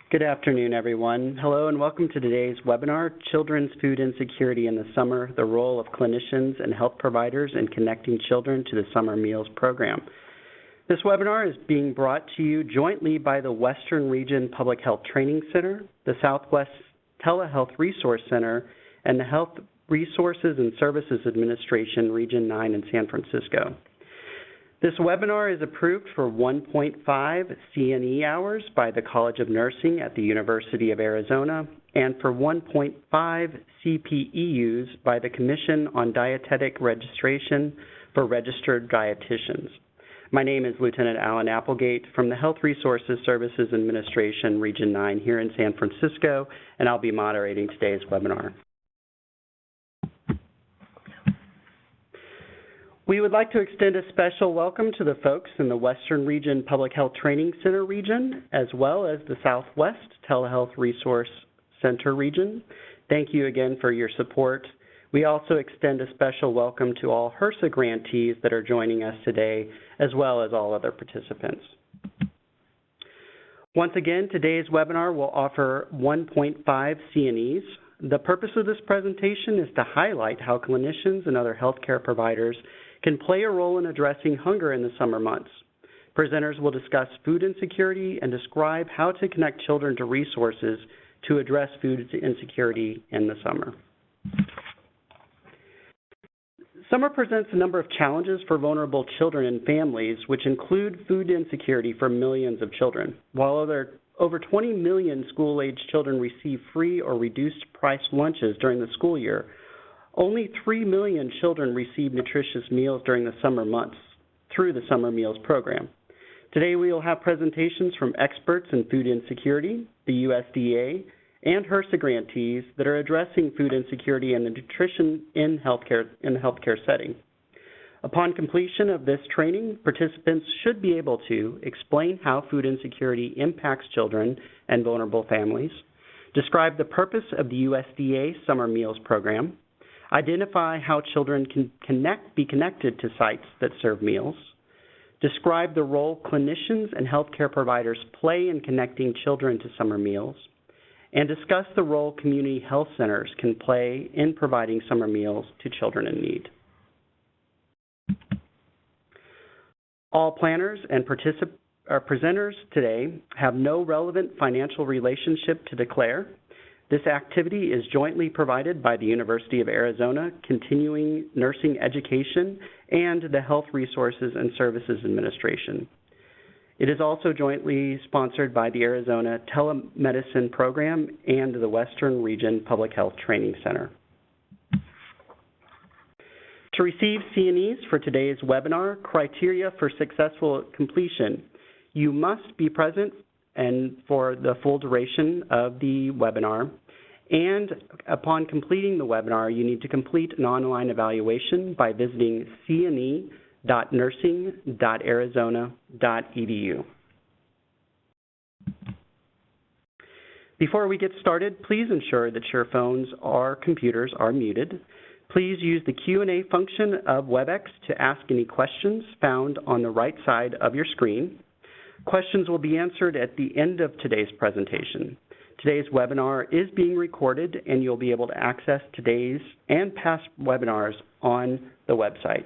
Good afternoon, everyone. Hello and welcome to today's webinar, Children's Food Insecurity in the Summer, the Role of Clinicians and Health Providers in Connecting Children to the Summer Meals Program. This webinar is being brought to you jointly by the Western Region Public Health Training Center, the Southwest Telehealth Resource Center, and the Health Resources and Services Administration, Region 9 in San Francisco. This webinar is approved for 1.5 CNE hours by the College of Nursing at the University of Arizona and for 1.5 CPEUs by the Commission on Dietetic Registration for Registered Dietitians. My name is Lieutenant Alan Applegate from the Health Resources Services Administration, Region 9 here in San Francisco, and I'll be moderating today's webinar. We would like to extend a special welcome to the folks in the Western Region Public Health Training Center region, as well as the Southwest Telehealth Resource Center region. Thank you again for your support. We also extend a special welcome to all HRSA grantees that are joining us today, as well as all other participants. Once again, today's webinar will offer 1.5 CNEs. The purpose of this presentation is to highlight how clinicians and other healthcare providers can play a role in addressing hunger in the summer months. Presenters will discuss food insecurity and describe how to connect children to resources to address food insecurity in the summer. Summer presents a number of challenges for vulnerable children and families, which include food insecurity for millions of children. While over 20 million school-age children receive free or reduced-price lunches during the school year, only 3 million children receive nutritious meals during the summer months through the Summer Meals Program. Today we will have presentations from experts in food insecurity, the USDA, and HRSA grantees that are addressing food insecurity and the nutrition in the healthcare setting. Upon completion of this training, participants should be able to explain how food insecurity impacts children and vulnerable families, describe the purpose of the USDA Summer Meals Program, identify how children can be connected to sites that serve meals, describe the role clinicians and healthcare providers play in connecting children to summer meals, and discuss the role community health centers can play in providing summer meals to children in need. All planners and presenters today have no relevant financial relationship to declare. This activity is jointly provided by the University of Arizona Continuing Nursing Education and the Health Resources and Services Administration. It is also jointly sponsored by the Arizona Telemedicine Program and the Western Region Public Health Training Center. To receive CNEs for today's webinar, criteria for successful completion: you must be present and for the full duration of the webinar. And upon completing the webinar, you need to complete an online evaluation by visiting cne.nursing.arizona.edu. Before we get started, please ensure that your phones or computers are muted. Please use the Q&A function of WebEx to ask any questions found on the right side of your screen. Questions will be answered at the end of today's presentation. Today's webinar is being recorded, and you'll be able to access today's and past webinars on the website.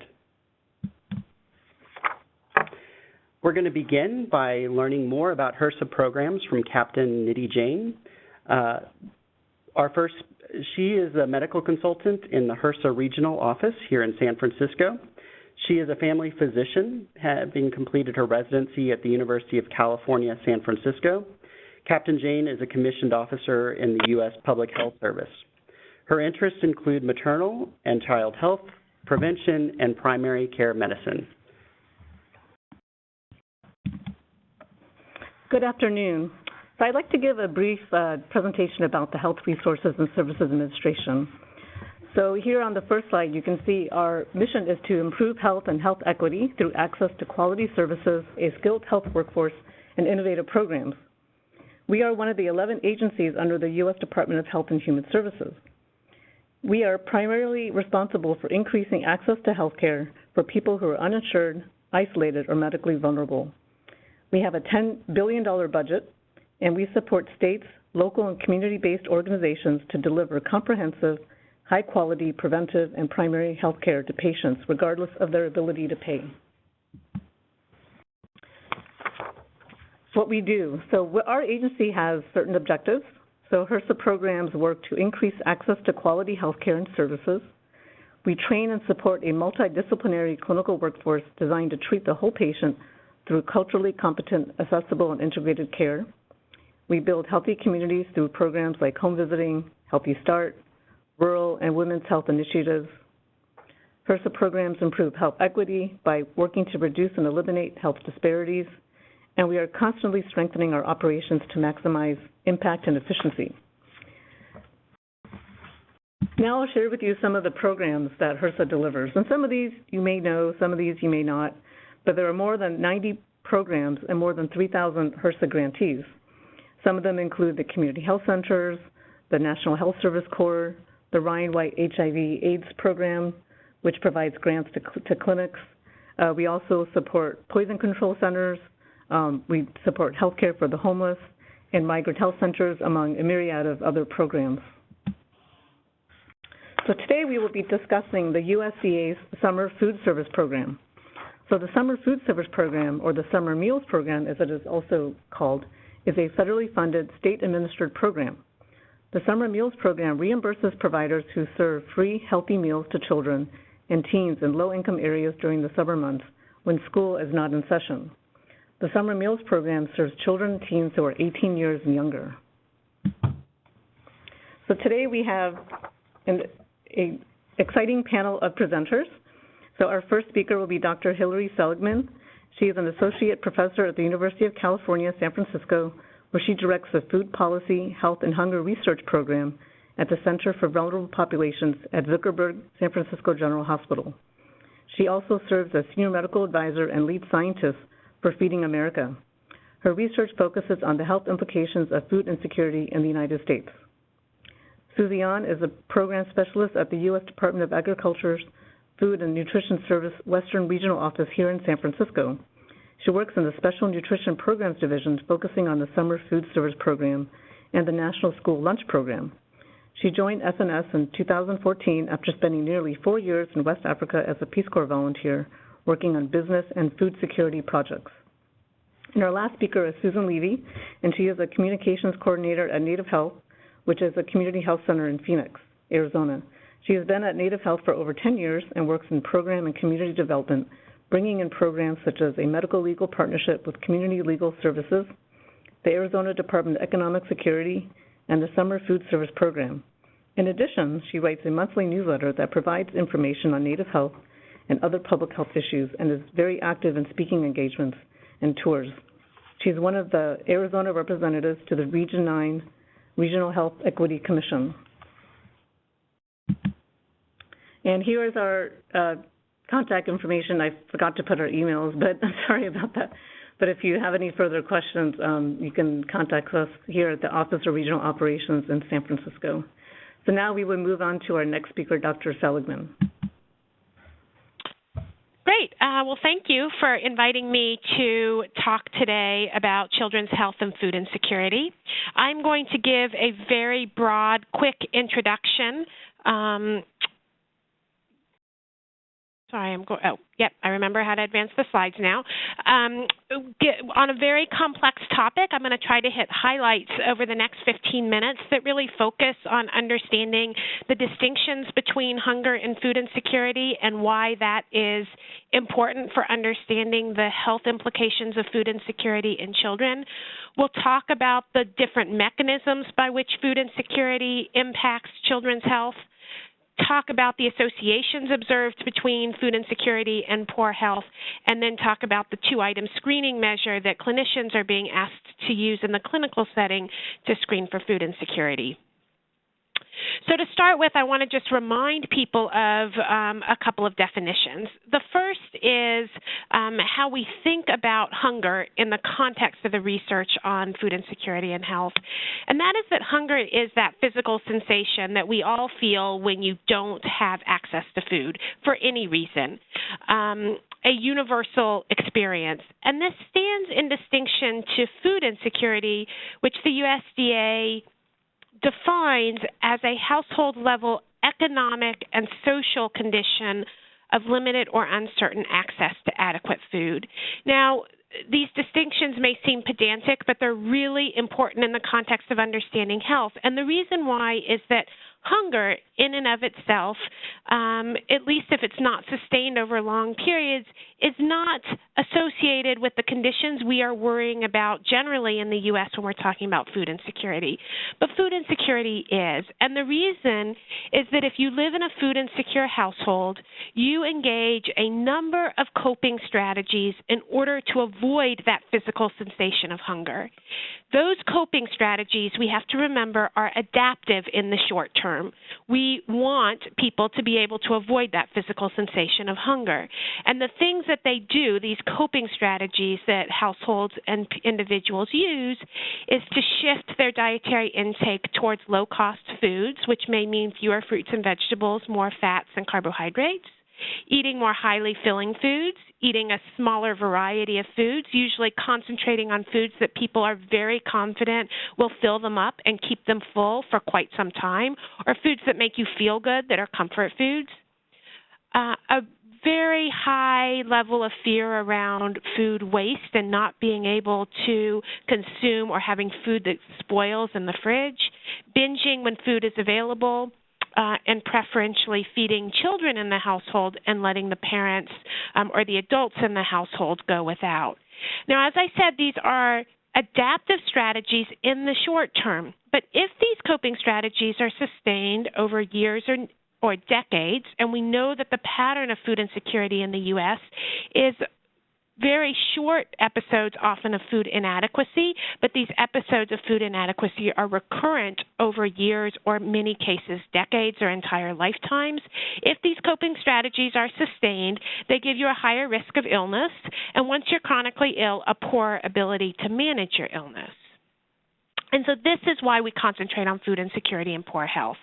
We're going to begin by learning more about HRSA programs from Captain Nidhi Jain. She is a medical consultant in the HRSA regional office here in San Francisco. She is a family physician, having completed her residency at the University of California, San Francisco. Captain Jain is a commissioned officer in the U.S. Public Health Service. Her interests include maternal and child health, prevention, and primary care medicine. Good afternoon. So I'd like to give a brief presentation about the Health Resources and Services Administration. So here on the first slide, you can see our mission is to improve health and health equity through access to quality services, a skilled health workforce, and innovative programs. We are one of the 11 agencies under the U.S. Department of Health and Human Services. We are primarily responsible for increasing access to health care for people who are uninsured, isolated, or medically vulnerable. We have a $10 billion budget, and we support states, local, and community-based organizations to deliver comprehensive, high-quality preventive and primary health care to patients, regardless of their ability to pay. What we do. So our agency has certain objectives. So HRSA programs work to increase access to quality health care and services. We train and support a multidisciplinary clinical workforce designed to treat the whole patient through culturally competent, accessible, and integrated care. We build healthy communities through programs like home visiting, Healthy Start, rural and women's health initiatives. HRSA programs improve health equity by working to reduce and eliminate health disparities, and we are constantly strengthening our operations to maximize impact and efficiency. Now I'll share with you some of the programs that HRSA delivers. And some of these you may know, some of these you may not, but there are more than 90 programs and more than 3,000 HRSA grantees. Some of them include the community health centers, the National Health Service Corps, the Ryan White HIV/AIDS program, which provides grants to clinics. We also support poison control centers. We support healthcare for the homeless and migrant health centers, among a myriad of other programs. So today we will be discussing the USDA's Summer Food Service Program. So the Summer Food Service Program, or the Summer Meals Program as it is also called, is a federally funded, state-administered program. The Summer Meals Program reimburses providers who serve free, healthy meals to children and teens in low-income areas during the summer months when school is not in session. The Summer Meals Program serves children and teens who are 18 years and younger. So today we have an exciting panel of presenters. So our first speaker will be Dr. Hilary Seligman. She is an associate professor at the University of California, San Francisco, where she directs the Food Policy, Health, and Hunger Research Program at the Center for Vulnerable Populations at Zuckerberg San Francisco General Hospital. She also serves as senior medical advisor and lead scientist for Feeding America. Her research focuses on the health implications of food insecurity in the United States. Susie An is a program specialist at the U.S. Department of Agriculture's Food and Nutrition Service Western Regional Office here in San Francisco. She works in the Special Nutrition Programs Division, focusing on the Summer Food Service Program and the National School Lunch Program. She joined SNS in 2014 after spending nearly 4 years in West Africa as a Peace Corps volunteer, working on business and food security projects. And our last speaker is Susan Levy, and she is a communications coordinator at Native Health, which is a community health center in Phoenix, Arizona. She has been at Native Health for over 10 years and works in program and community development, bringing in programs such as a medical legal partnership with Community Legal Services, the Arizona Department of Economic Security, and the Summer Food Service Program. In addition, she writes a monthly newsletter that provides information on Native health and other public health issues and is very active in speaking engagements and tours. She's one of the Arizona representatives to the Region 9 Regional Health Equity Commission. And here is our contact information. I forgot to put our emails, but I'm sorry about that. But if you have any further questions, you can contact us here at the Office of Regional Operations in San Francisco. So now we will move on to our next speaker, Dr. Seligman. Great. Well, thank you for inviting me to talk today about children's health and food insecurity. I'm going to give a very broad, quick introduction. I remember how to advance the slides now. On a very complex topic, I'm going to try to hit highlights over the next 15 minutes that really focus on understanding the distinctions between hunger and food insecurity and why that is important for understanding the health implications of food insecurity in children. We'll talk about the different mechanisms by which food insecurity impacts children's health, talk about the associations observed between food insecurity and poor health, and then talk about the two-item screening measure that clinicians are being asked to use in the clinical setting to screen for food insecurity. So to start with, I want to just remind people of a couple of definitions. The first is how we think about hunger in the context of the research on food insecurity and health. And that is that hunger is that physical sensation that we all feel when you don't have access to food for any reason. a universal experience. And this stands in distinction to food insecurity, which the USDA defines as a household-level economic and social condition of limited or uncertain access to adequate food. Now, these distinctions may seem pedantic, but they're really important in the context of understanding health. And the reason why is that hunger in and of itself, at least if it's not sustained over long periods, is not associated with the conditions we are worrying about generally in the U.S. when we're talking about food insecurity. But food insecurity is. And the reason is that if you live in a food insecure household, you engage a number of coping strategies in order to avoid that physical sensation of hunger. Those coping strategies, we have to remember, are adaptive in the short term. We want people to be able to avoid that physical sensation of hunger. And the things that they do, these coping strategies that households and individuals use, is to shift their dietary intake towards low-cost foods, which may mean fewer fruits and vegetables, more fats and carbohydrates, eating more highly filling foods, eating a smaller variety of foods, usually concentrating on foods that people are very confident will fill them up and keep them full for quite some time, or foods that make you feel good that are comfort foods. A very high level of fear around food waste and not being able to consume or having food that spoils in the fridge, binging when food is available, and preferentially feeding children in the household and letting the parents or the adults in the household go without. Now, as I said, these are adaptive strategies in the short term, but if these coping strategies are sustained over years or decades, and we know that the pattern of food insecurity in the U.S. is very short episodes often of food inadequacy, but these episodes of food inadequacy are recurrent over years or in many cases decades or entire lifetimes. If these coping strategies are sustained, they give you a higher risk of illness, and once you're chronically ill, a poor ability to manage your illness. And so this is why we concentrate on food insecurity and poor health.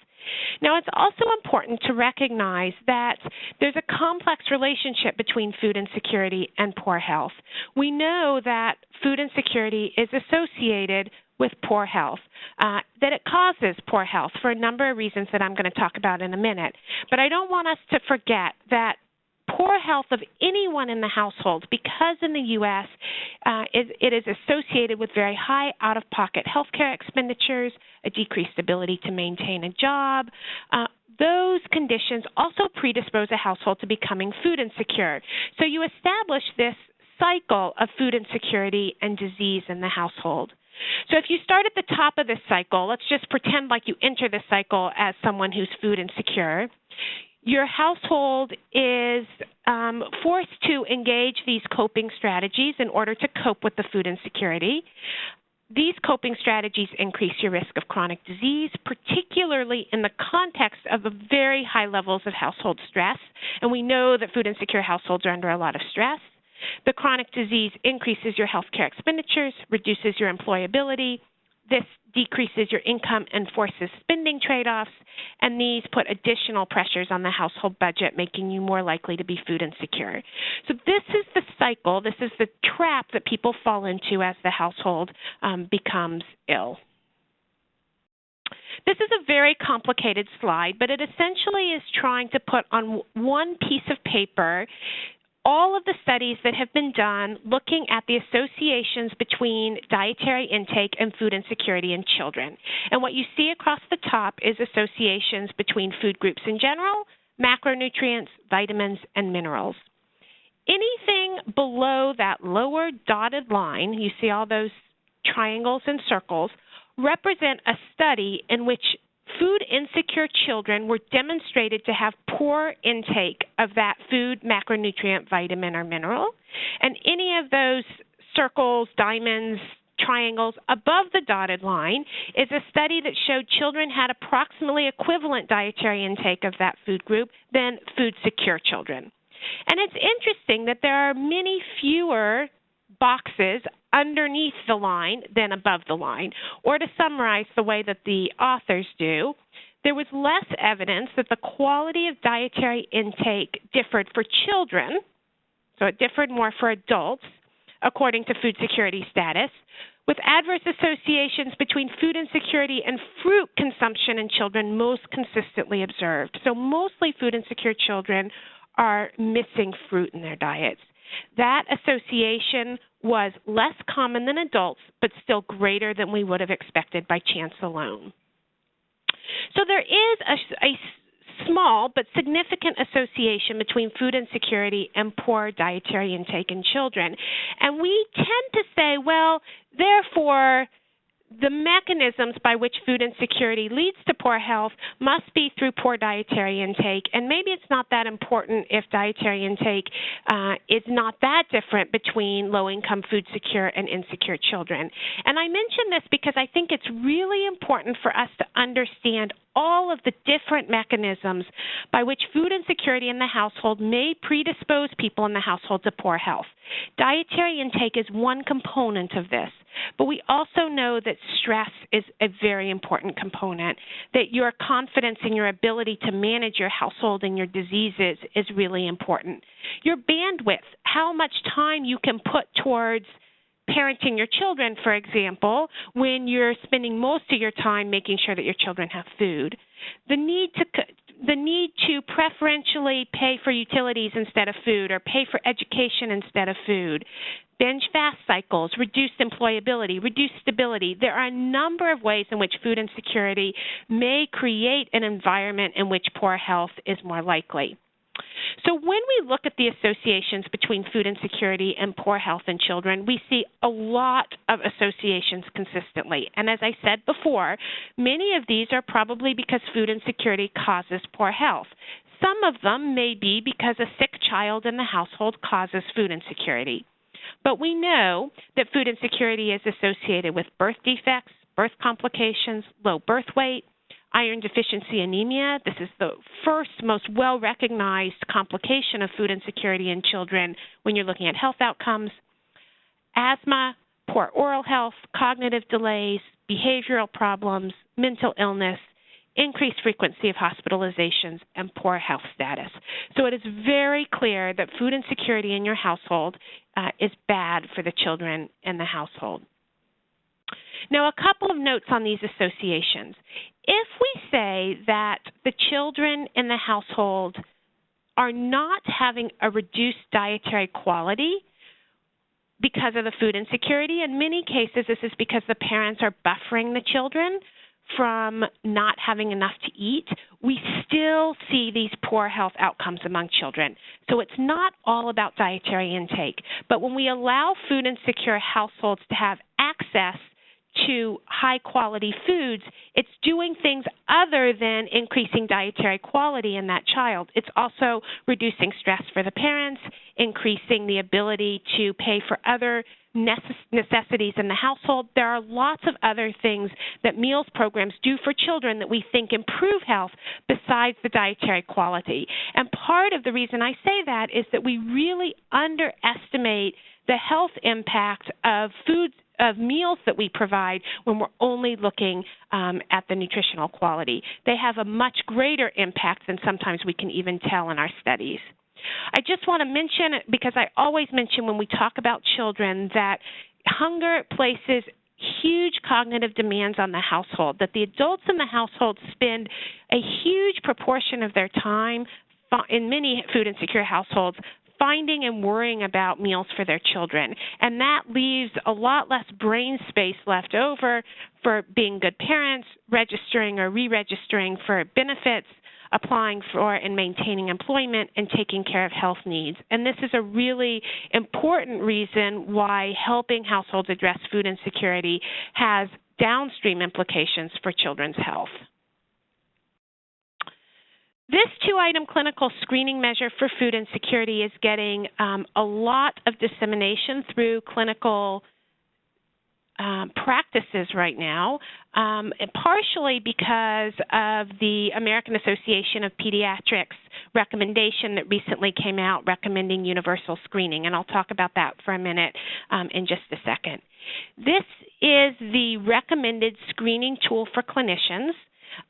Now, it's also important to recognize that there's a complex relationship between food insecurity and poor health. We know that food insecurity is associated with poor health, that it causes poor health for a number of reasons that I'm going to talk about in a minute. But I don't want us to forget that poor health of anyone in the household, because in the U.S. It is associated with very high out-of-pocket health care expenditures, a decreased ability to maintain a job. Those conditions also predispose a household to becoming food insecure. So you establish this cycle of food insecurity and disease in the household. So if you start at the top of this cycle, let's just pretend like you enter this cycle as someone who's food insecure. Your household is forced to engage these coping strategies in order to cope with the food insecurity. These coping strategies increase your risk of chronic disease, particularly in the context of the very high levels of household stress. And we know that food insecure households are under a lot of stress. The chronic disease increases your health care expenditures, reduces your employability. This decreases your income and forces spending trade-offs, and these put additional pressures on the household budget, making you more likely to be food insecure. So this is the cycle, this is the trap that people fall into as the household becomes ill. This is a very complicated slide, but it essentially is trying to put on one piece of paper all of the studies that have been done looking at the associations between dietary intake and food insecurity in children. And what you see across the top is associations between food groups in general, macronutrients, vitamins, and minerals. Anything below that lower dotted line, you see all those triangles and circles, represent a study in which food insecure children were demonstrated to have poor intake of that food, macronutrient, vitamin, or mineral. And any of those circles, diamonds, triangles above the dotted line is a study that showed children had approximately equivalent dietary intake of that food group than food secure children. And it's interesting that there are many fewer boxes underneath the line than above the line. Or to summarize the way that the authors do, there was less evidence that the quality of dietary intake differed for children, So it differed more for adults, according to food security status, with adverse associations between food insecurity and fruit consumption in children most consistently observed. So mostly food insecure children are missing fruit in their diets. That association was less common than adults, but still greater than we would have expected by chance alone. So there is a small but significant association between food insecurity and poor dietary intake in children. And we tend to say, well, therefore, the mechanisms by which food insecurity leads to poor health must be through poor dietary intake, and maybe it's not that important if dietary intake is not that different between low-income, food-secure, and insecure children. And I mention this because I think it's really important for us to understand all of the different mechanisms by which food insecurity in the household may predispose people in the household to poor health. Dietary intake is one component of this, but we also know that stress is a very important component, that your confidence in your ability to manage your household and your diseases is really important. Your bandwidth, how much time you can put towards parenting your children, for example, when you're spending most of your time making sure that your children have food. The need to preferentially pay for utilities instead of food, or pay for education instead of food. Binge fast cycles, reduced employability, reduced stability. There are a number of ways in which food insecurity may create an environment in which poor health is more likely. So when we look at the associations between food insecurity and poor health in children, we see a lot of associations consistently. And as I said before, many of these are probably because food insecurity causes poor health. Some of them may be because a sick child in the household causes food insecurity. But we know that food insecurity is associated with birth defects, birth complications, low birth weight, iron deficiency anemia. This is the first most well-recognized complication of food insecurity in children when you're looking at health outcomes. Asthma, poor oral health, cognitive delays, behavioral problems, mental illness, increased frequency of hospitalizations, and poor health status. So it is very clear that food insecurity in your household is bad for the children in the household. Now, a couple of notes on these associations. If we say that the children in the household are not having a reduced dietary quality because of the food insecurity, in many cases this is because the parents are buffering the children from not having enough to eat, we still see these poor health outcomes among children. So it's not all about dietary intake. But when we allow food insecure households to have access to high-quality foods, it's doing things other than increasing dietary quality in that child. It's also reducing stress for the parents, increasing the ability to pay for other necessities in the household. There are lots of other things that meals programs do for children that we think improve health besides the dietary quality. And part of the reason I say that is that we really underestimate the health impact of meals that we provide when we're only looking at the nutritional quality. They have a much greater impact than sometimes we can even tell in our studies. I just want to mention, because I always mention when we talk about children, that hunger places huge cognitive demands on the household, that the adults in the household spend a huge proportion of their time in many food insecure households finding and worrying about meals for their children. And that leaves a lot less brain space left over for being good parents, registering or re-registering for benefits, applying for and maintaining employment, and taking care of health needs. And this is a really important reason why helping households address food insecurity has downstream implications for children's health. This two-item clinical screening measure for food insecurity is getting a lot of dissemination through clinical practices right now, partially because of the American Association of Pediatrics recommendation that recently came out recommending universal screening, and I'll talk about that for a minute in just a second. This is the recommended screening tool for clinicians.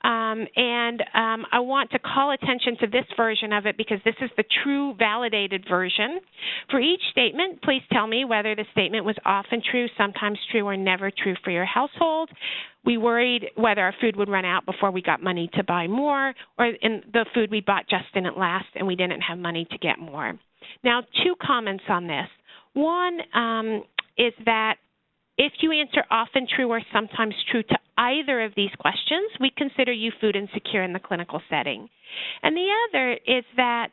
I want to call attention to this version of it because this is the true validated version. For each statement, please tell me whether the statement was often true, sometimes true, or never true for your household. We worried whether our food would run out before we got money to buy more, or in the food we bought just didn't last and we didn't have money to get more. Now, 2 comments on this. One is that if you answer often true or sometimes true to either of these questions, we consider you food insecure in the clinical setting. And the other is that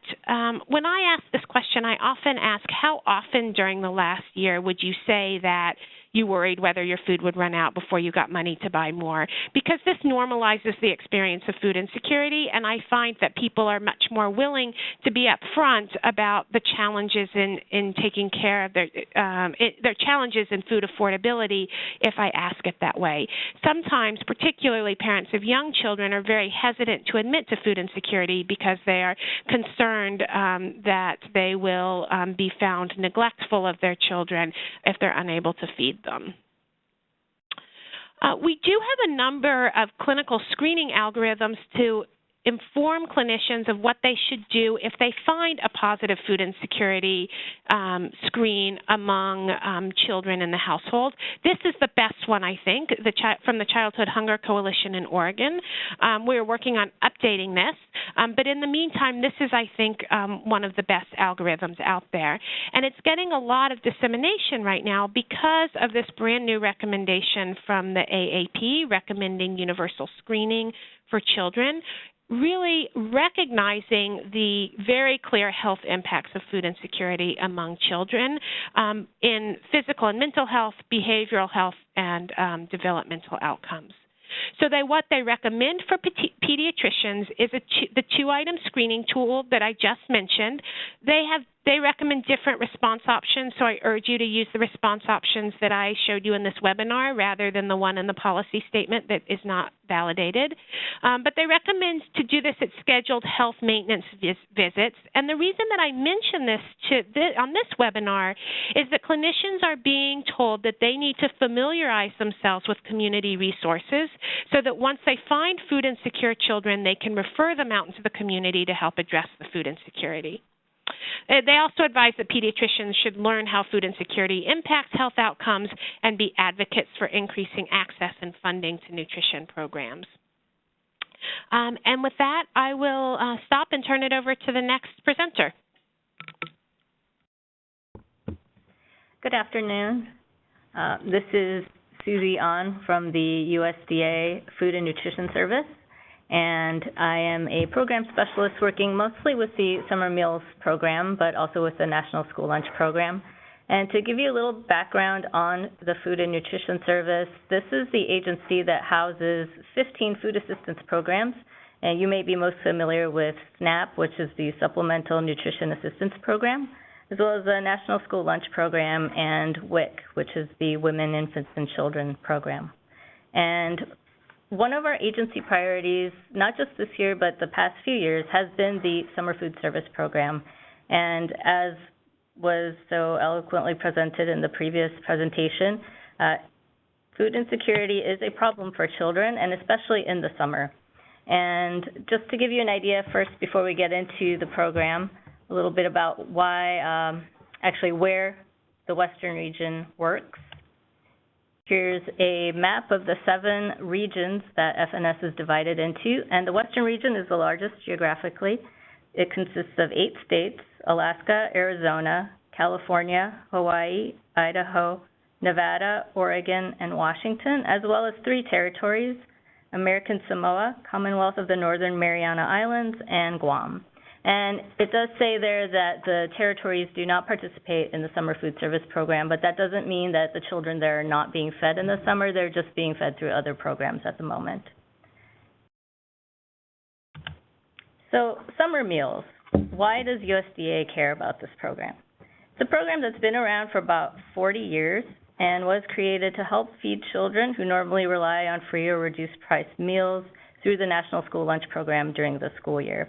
when I ask this question, I often ask, how often during the last year would you say that you worried whether your food would run out before you got money to buy more? Because this normalizes the experience of food insecurity, and I find that people are much more willing to be upfront about the challenges in taking care of their challenges in food affordability if I ask it that way. Sometimes, particularly parents of young children, are very hesitant to admit to food insecurity because they are concerned that they will be found neglectful of their children if they're unable to feed them. We do have a number of clinical screening algorithms to inform clinicians of what they should do if they find a positive food insecurity screen among children in the household. This is the best one, I think, from the Childhood Hunger Coalition in Oregon. We're working on updating this, but in the meantime, this is, I think, one of the best algorithms out there. And it's getting a lot of dissemination right now because of this brand new recommendation from the AAP recommending universal screening for children, really recognizing the very clear health impacts of food insecurity among children in physical and mental health, behavioral health, and developmental outcomes. So what they recommend for pediatricians is the 2-item screening tool that I just mentioned. They recommend different response options, so I urge you to use the response options that I showed you in this webinar rather than the one in the policy statement that is not validated. But they recommend to do this at scheduled health maintenance visits. And the reason that I mention this on this webinar is that clinicians are being told that they need to familiarize themselves with community resources so that once they find food insecure children, they can refer them out into the community to help address the food insecurity. They also advise that pediatricians should learn how food insecurity impacts health outcomes and be advocates for increasing access and funding to nutrition programs. And with that, I will stop and turn it over to the next presenter. Good afternoon. This is Susie Ahn from the USDA Food and Nutrition Service, and I am a program specialist working mostly with the Summer Meals Program, but also with the National School Lunch Program. And to give you a little background on the Food and Nutrition Service, this is the agency that houses 15 food assistance programs, and you may be most familiar with SNAP, which is the Supplemental Nutrition Assistance Program, as well as the National School Lunch Program, and WIC, which is the Women, Infants, and Children Program. And one of our agency priorities, not just this year, but the past few years, has been the Summer Food Service Program. And as was so eloquently presented in the previous presentation, food insecurity is a problem for children, and especially in the summer. And just to give you an idea first, before we get into the program, a little bit about why, actually where the Western region works. Here's a map of the 7 regions that FNS is divided into, and the Western region is the largest geographically. It consists of 8 states: Alaska, Arizona, California, Hawaii, Idaho, Nevada, Oregon, and Washington, as well as 3 territories: American Samoa, Commonwealth of the Northern Mariana Islands, and Guam. And it does say there that the territories do not participate in the Summer Food Service Program, but that doesn't mean that the children there are not being fed in the summer. They're just being fed through other programs at the moment. So, summer meals. Why does USDA care about this program? It's a program that's been around for about 40 years and was created to help feed children who normally rely on free or reduced price meals through the National School Lunch Program during the school year.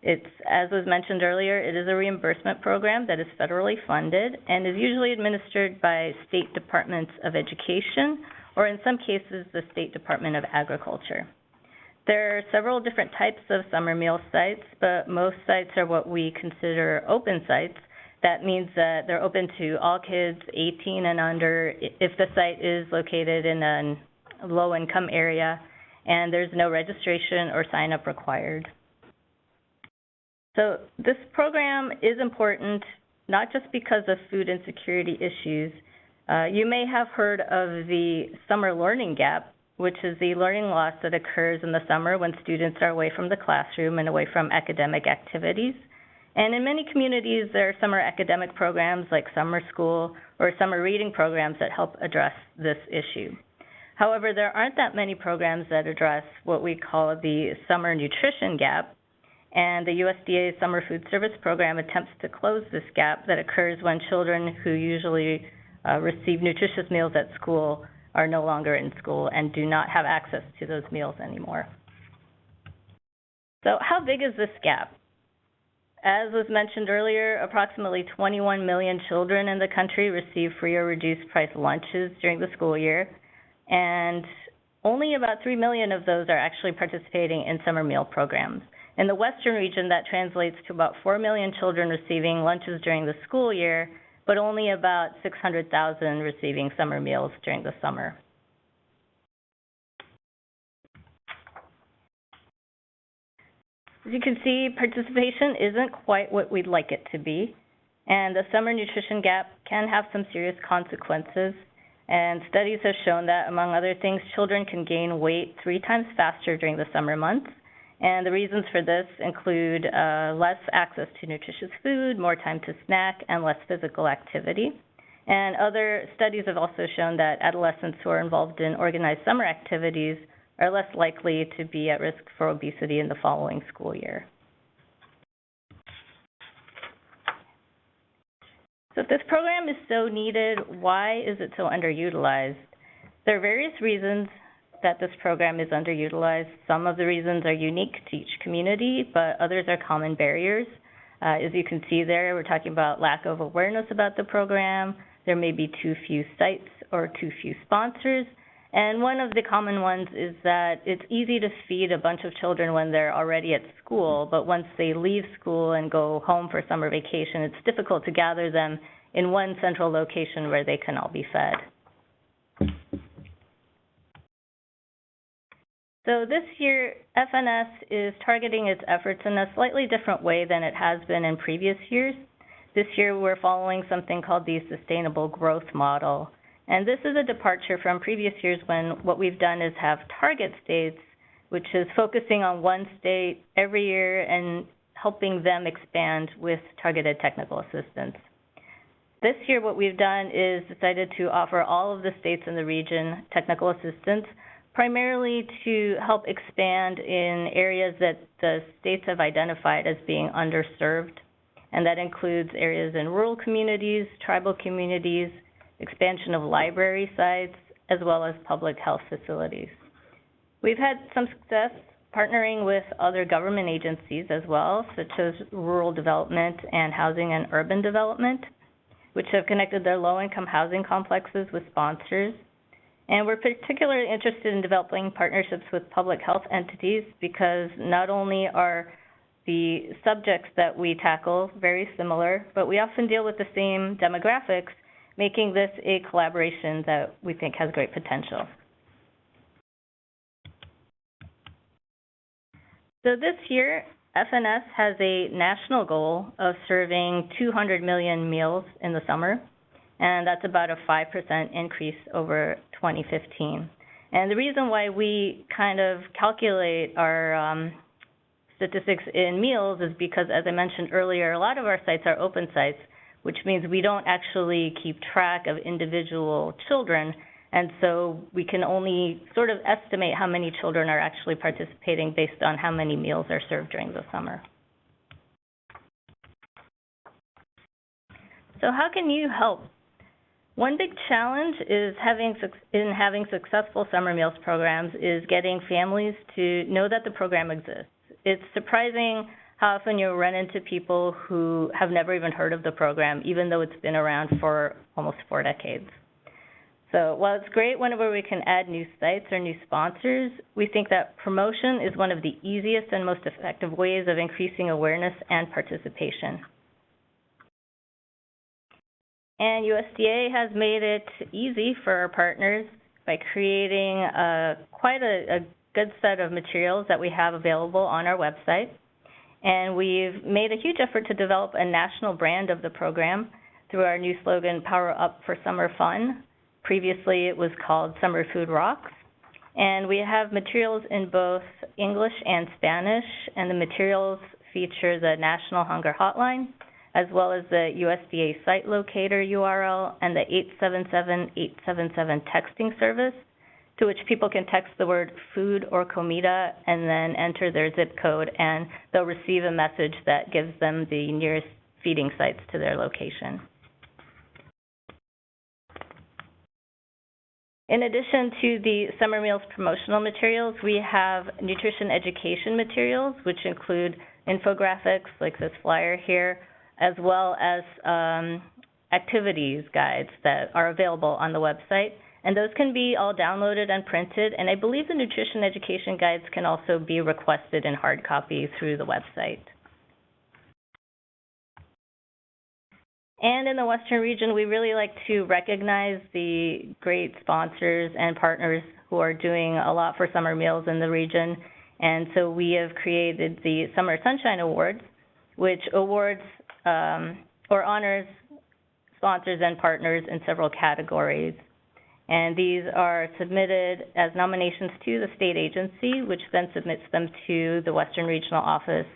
It's, as was mentioned earlier, it is a reimbursement program that is federally funded and is usually administered by state departments of education, or in some cases, the State Department of Agriculture. There are several different types of summer meal sites, but most sites are what we consider open sites. That means that they're open to all kids 18 and under if the site is located in a low-income area, and there's no registration or sign-up required. So this program is important not just because of food insecurity issues. You may have heard of the summer learning gap, which is the learning loss that occurs in the summer when students are away from the classroom and away from academic activities. And in many communities, there are summer academic programs like summer school or summer reading programs that help address this issue. However, there aren't that many programs that address what we call the summer nutrition gap, and the USDA Summer Food Service Program attempts to close this gap that occurs when children who usually receive nutritious meals at school are no longer in school and do not have access to those meals anymore. So how big is this gap? As was mentioned earlier, approximately 21 million children in the country receive free or reduced price lunches during the school year, and only about 3 million of those are actually participating in summer meal programs. In the western region, that translates to about 4 million children receiving lunches during the school year, but only about 600,000 receiving summer meals during the summer. As you can see, participation isn't quite what we'd like it to be, and the summer nutrition gap can have some serious consequences. And studies have shown that, among other things, children can gain weight 3 times faster during the summer months. And the reasons for this include less access to nutritious food, more time to snack, and less physical activity. And other studies have also shown that adolescents who are involved in organized summer activities are less likely to be at risk for obesity in the following school year. So if this program is so needed, why is it so underutilized? There are various reasons that this program is underutilized. Some of the reasons are unique to each community, but others are common barriers. As you can see there, we're talking about lack of awareness about the program. There may be too few sites or too few sponsors. And one of the common ones is that it's easy to feed a bunch of children when they're already at school, but once they leave school and go home for summer vacation, it's difficult to gather them in one central location where they can all be fed. So this year, FNS is targeting its efforts in a slightly different way than it has been in previous years. This year, we're following something called the Sustainable Growth Model. And this is a departure from previous years when what we've done is have target states, which is focusing on one state every year and helping them expand with targeted technical assistance. This year, what we've done is decided to offer all of the states in the region technical assistance, primarily to help expand in areas that the states have identified as being underserved. And that includes areas in rural communities, tribal communities, expansion of library sites, as well as public health facilities. We've had some success partnering with other government agencies as well, such as rural development and housing and urban development, which have connected their low-income housing complexes with sponsors. And we're particularly interested in developing partnerships with public health entities because not only are the subjects that we tackle very similar, but we often deal with the same demographics, making this a collaboration that we think has great potential. So this year, FNS has a national goal of serving 200 million meals in the summer, and that's about a 5% increase over 2015. And the reason why we kind of calculate our statistics in meals is because, as I mentioned earlier, a lot of our sites are open sites, which means we don't actually keep track of individual children, and so we can only sort of estimate how many children are actually participating based on how many meals are served during the summer. So how can you help? One big challenge is having successful summer meals programs is getting families to know that the program exists. It's surprising how often you run into people who have never even heard of the program, even though it's been around for almost 4 decades. So while it's great whenever we can add new sites or new sponsors, we think that promotion is one of the easiest and most effective ways of increasing awareness and participation. And USDA has made it easy for our partners by creating quite a good set of materials that we have available on our website. And we've made a huge effort to develop a national brand of the program through our new slogan, Power Up for Summer Fun. Previously, it was called Summer Food Rocks. And we have materials in both English and Spanish, and the materials feature the National Hunger Hotline, as well as the USDA site locator URL and the 877-877 texting service, to which people can text the word food or comida and then enter their zip code, and they'll receive a message that gives them the nearest feeding sites to their location. In addition to the summer meals promotional materials, we have nutrition education materials, which include infographics like this flyer here, as well as activities guides that are available on the website. And those can be all downloaded and printed, and I believe the nutrition education guides can also be requested in hard copy through the website. And in the Western region, we really like to recognize the great sponsors and partners who are doing a lot for summer meals in the region. And so we have created the Summer Sunshine Awards, which awards or honors sponsors and partners in several categories. And these are submitted as nominations to the state agency, which then submits them to the Western Regional Office.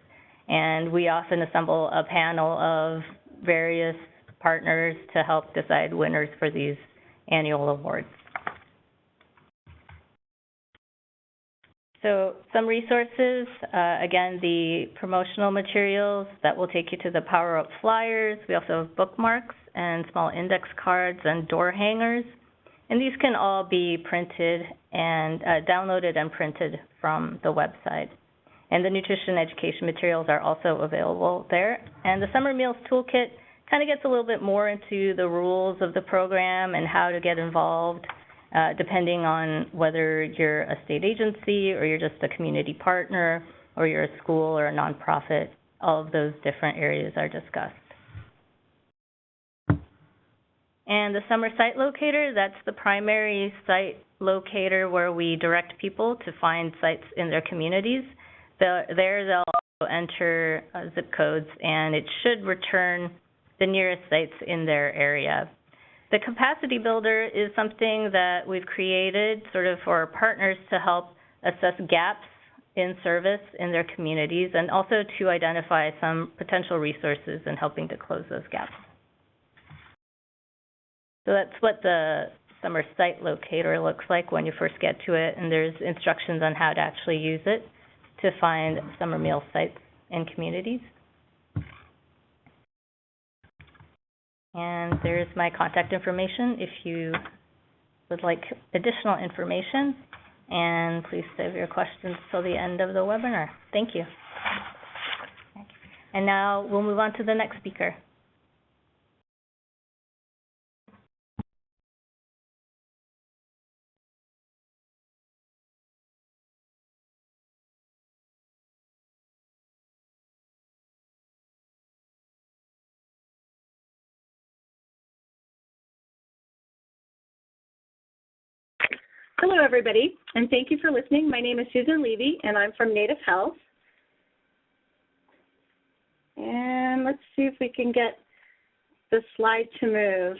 And we often assemble a panel of various partners to help decide winners for these annual awards. So some resources, again, the promotional materials that will take you to the Power Up flyers. We also have bookmarks and small index cards and door hangers. And these can all be printed and downloaded and printed from the website. And the nutrition education materials are also available there. And the Summer Meals Toolkit kind of gets a little bit more into the rules of the program and how to get involved, depending on whether you're a state agency or you're just a community partner or you're a school or a nonprofit. All of those different areas are discussed. And the Summer Site Locator, that's the primary site locator where we direct people to find sites in their communities. There they'll also enter zip codes, and it should return the nearest sites in their area. The Capacity Builder is something that we've created sort of for our partners to help assess gaps in service in their communities and also to identify some potential resources in helping to close those gaps. So that's what the Summer Site Locator looks like when you first get to it, and there's instructions on how to actually use it to find summer meal sites in communities. And there's my contact information if you would like additional information. And please save your questions till the end of the webinar. Thank you. And now we'll move on to the next speaker. Hello, everybody, and thank you for listening. My name is Susan Levy, and I'm from Native Health. And let's see if we can get the slide to move.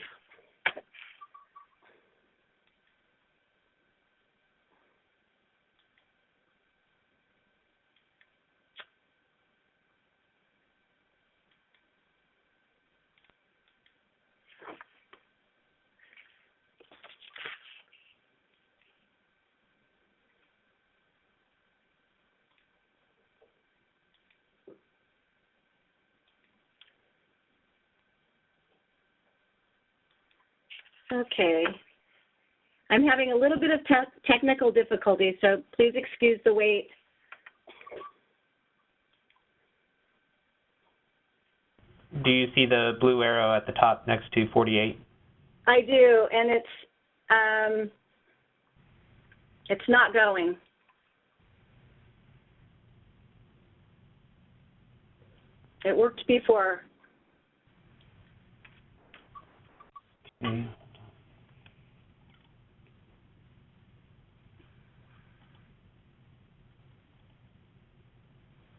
Okay. I'm having a little bit of technical difficulty, so please excuse the wait. Do you see the blue arrow at the top next to 48? I do, and It's not going. It worked before. Okay.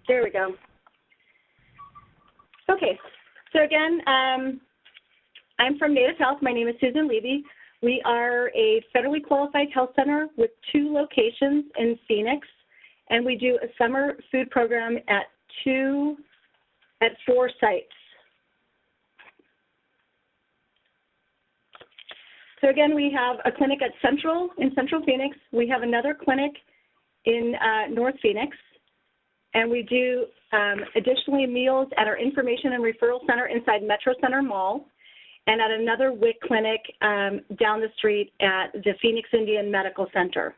There we go. Okay, so again, I'm from Native Health. My name is Susan Levy. We are a federally qualified health center with 2 locations in Phoenix, and we do a summer food program at 4 sites. So again, we have a clinic in Central Phoenix. We have another clinic in North Phoenix, and we do additionally meals at our information and referral center inside Metro Center Mall, and at another WIC clinic down the street at the Phoenix Indian Medical Center.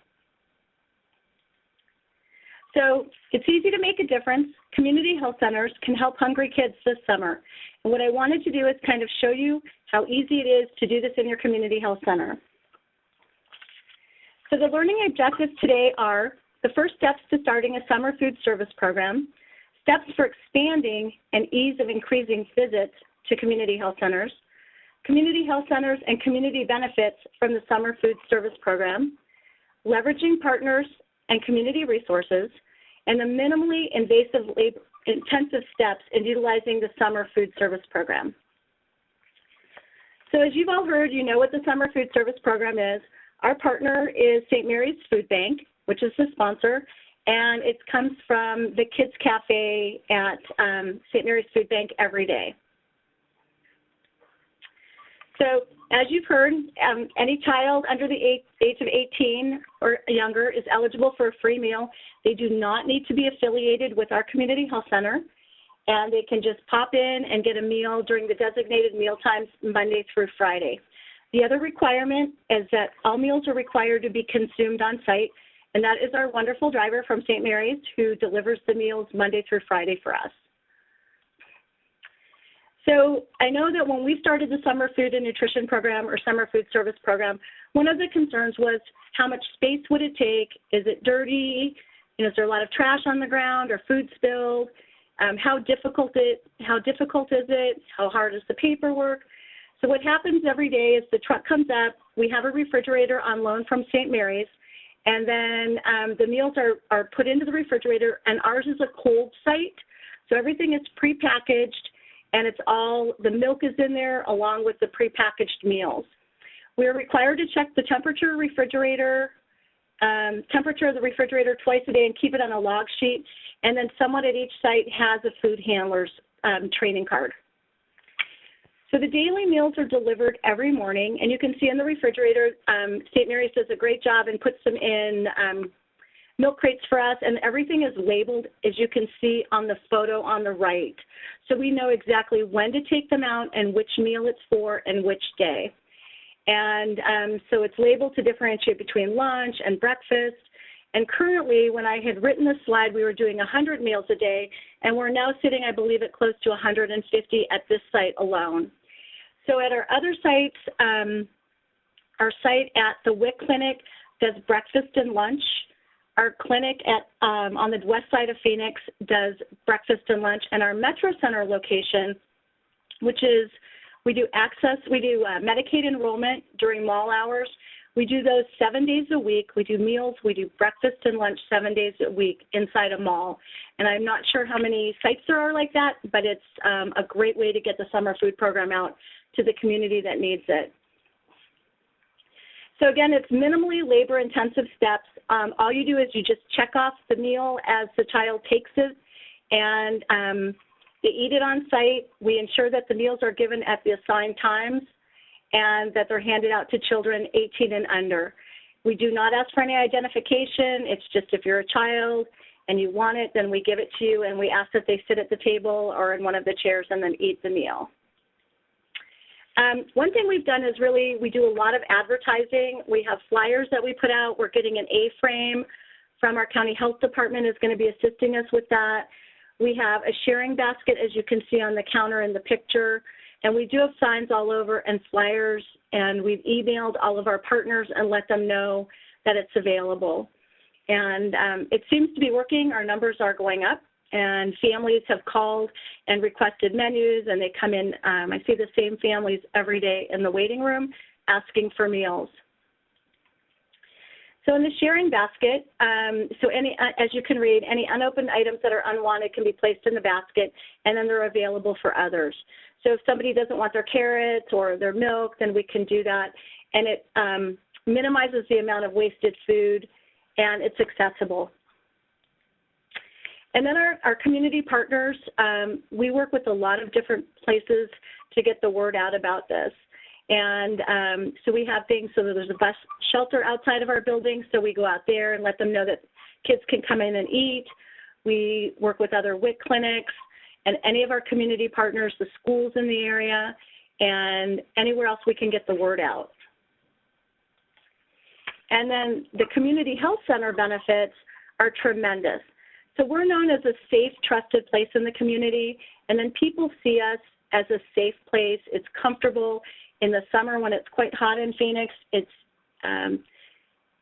So it's easy to make a difference. Community health centers can help hungry kids this summer. And what I wanted to do is kind of show you how easy it is to do this in your community health center. So the learning objectives today are the first steps to starting a summer food service program, steps for expanding and ease of increasing visits to community health centers and community benefits from the summer food service program, leveraging partners and community resources, and the minimally invasive intensive steps in utilizing the summer food service program. So as you've all heard, you know what the summer food service program is. Our partner is St. Mary's Food Bank, which is the sponsor, and it comes from the Kids Cafe at St. Mary's Food Bank every day. So as you've heard, any child under the age of 18 or younger is eligible for a free meal. They do not need to be affiliated with our community health center, and they can just pop in and get a meal during the designated meal times Monday through Friday. The other requirement is that all meals are required to be consumed on site, and that is our wonderful driver from St. Mary's who delivers the meals Monday through Friday for us. So I know that when we started the summer food and nutrition program or summer food service program, one of the concerns was how much space would it take? Is it dirty? Is there a lot of trash on the ground or food spilled? How difficult is it? How hard is the paperwork? So what happens every day is the truck comes up, we have a refrigerator on loan from St. Mary's, and then the meals are put into the refrigerator, and ours is a cold site, so everything is prepackaged. And it's all, the milk is in there along with the prepackaged meals. We're required to check the temperature of the refrigerator twice a day and keep it on a log sheet. And then someone at each site has a food handler's training card. So the daily meals are delivered every morning, and you can see in the refrigerator, St. Mary's does a great job and puts them in milk crates for us, and everything is labeled, as you can see on the photo on the right. So we know exactly when to take them out and which meal it's for and which day. And so it's labeled to differentiate between lunch and breakfast. And currently, when I had written this slide, we were doing 100 meals a day, and we're now sitting, I believe, at close to 150 at this site alone. So at our other sites, our site at the WIC clinic does breakfast and lunch. Our clinic on the west side of Phoenix does breakfast and lunch, and our Metro Center location, which is, we do Medicaid enrollment during mall hours. We do those 7 days a week. We do meals, we do breakfast and lunch 7 days a week inside a mall. And I'm not sure how many sites there are like that, but it's a great way to get the summer food program out to the community that needs it. So again, it's minimally labor-intensive steps. All you do is you just check off the meal as the child takes it, and they eat it on site. We ensure that the meals are given at the assigned times and that they're handed out to children 18 and under. We do not ask for any identification. It's just if you're a child and you want it, then we give it to you, and we ask that they sit at the table or in one of the chairs and then eat the meal. One thing we've done is we do a lot of advertising. We have flyers that we put out. We're getting an A-frame from our county health department is going to be assisting us with that. We have a sharing basket, as you can see on the counter in the picture. And we do have signs all over and flyers, and we've emailed all of our partners and let them know that it's available. And it seems to be working. Our numbers are going up, and families have called and requested menus, and they come in. I see the same families every day in the waiting room asking for meals. So in the sharing basket, as you can read, any unopened items that are unwanted can be placed in the basket, and then they're available for others. So if somebody doesn't want their carrots or their milk, then we can do that. And it minimizes the amount of wasted food, and it's accessible. And then our community partners, we work with a lot of different places to get the word out about this. And so we have things, so that there's a bus shelter outside of our building, so we go out there and let them know that kids can come in and eat. We work with other WIC clinics and any of our community partners, the schools in the area, and anywhere else we can get the word out. And then the community health center benefits are tremendous. So we're known as a safe, trusted place in the community, and then people see us as a safe place. It's comfortable. In the summer when it's quite hot in Phoenix, it's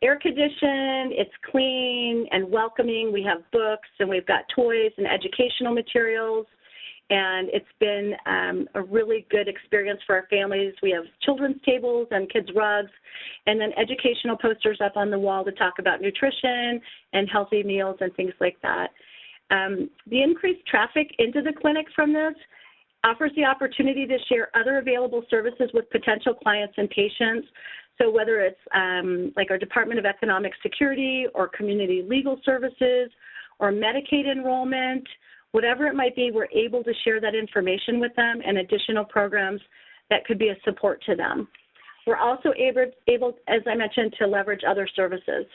air conditioned, it's clean and welcoming. We have books and we've got toys and educational materials, and it's been a really good experience for our families. We have children's tables and kids' rugs, and then educational posters up on the wall to talk about nutrition and healthy meals and things like that. The increased traffic into the clinic from this offers the opportunity to share other available services with potential clients and patients. So whether it's like our Department of Economic Security or Community Legal Services or Medicaid enrollment, whatever it might be, we're able to share that information with them and additional programs that could be a support to them. We're also able, as I mentioned, to leverage other services.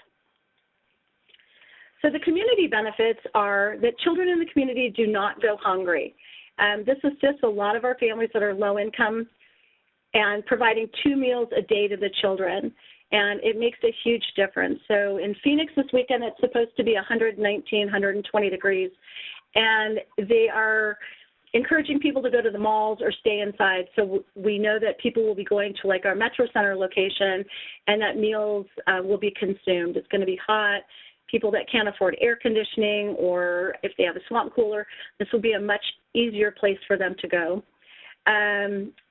So the community benefits are that children in the community do not go hungry. This assists a lot of our families that are low income and providing 2 meals a day to the children, and it makes a huge difference. So in Phoenix this weekend, it's supposed to be 119, 120 degrees, and they are encouraging people to go to the malls or stay inside. So we know that people will be going to like our Metro Center location, and that meals will be consumed. It's going to be hot. People that can't afford air conditioning, or if they have a swamp cooler, this will be a much easier place for them to go.